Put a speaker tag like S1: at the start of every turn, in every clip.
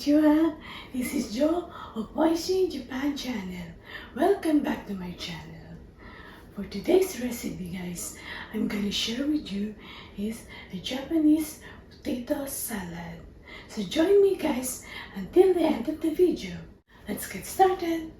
S1: Konnichiwa, this is Joe of Oishii Japan channel. Welcome back to my channel. For today's recipe guys, I'm gonna share with you is a Japanese potato salad. So join me guys until the end of the video. Let's get started.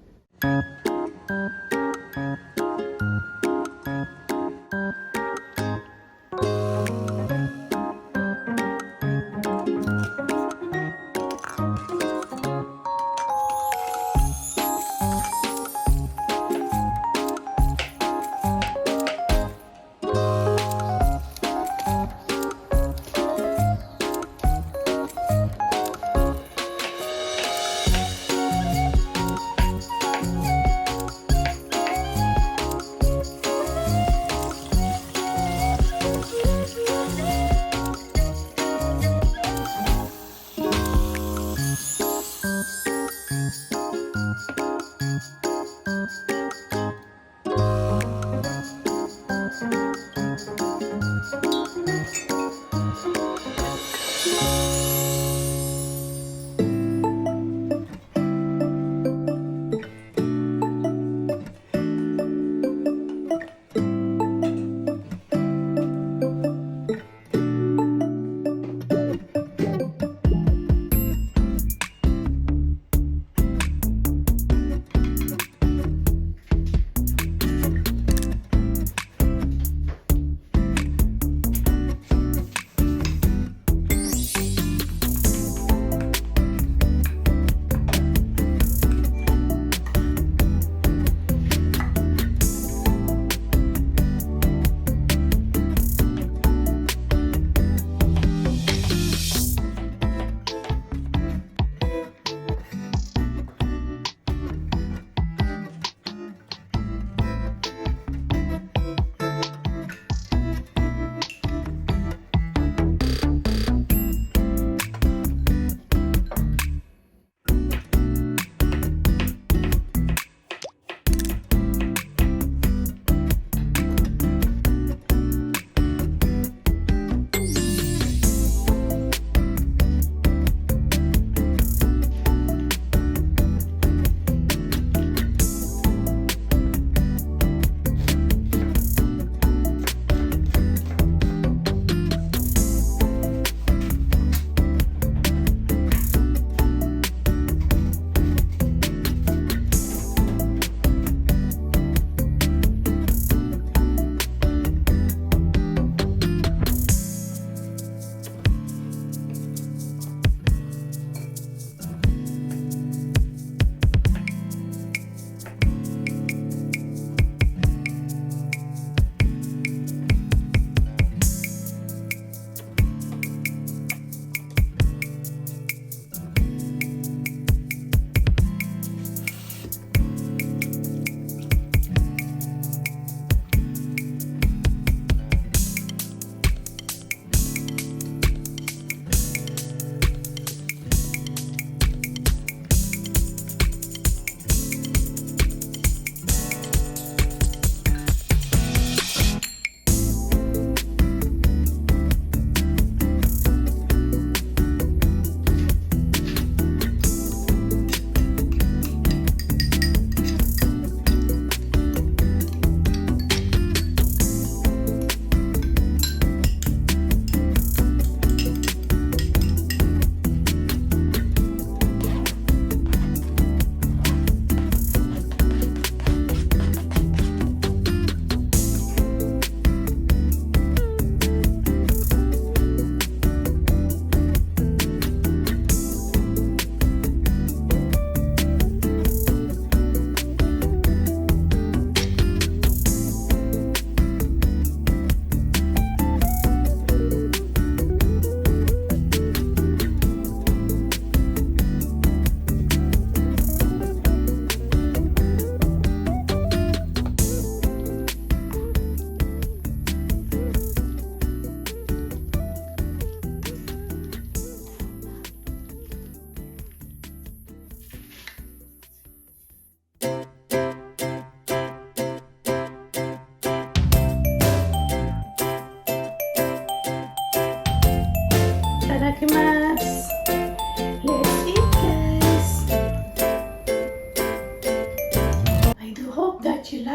S1: Let's eat.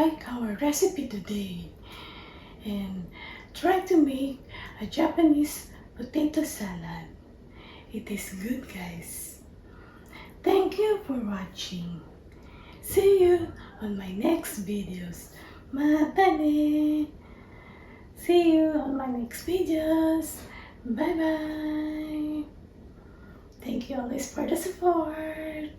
S1: like our recipe today and try to make a Japanese potato salad. It is good, guys. Thank you for watching. See you on my next videos. Mata ne! See you on my next videos. Bye bye. Thank you always for the support.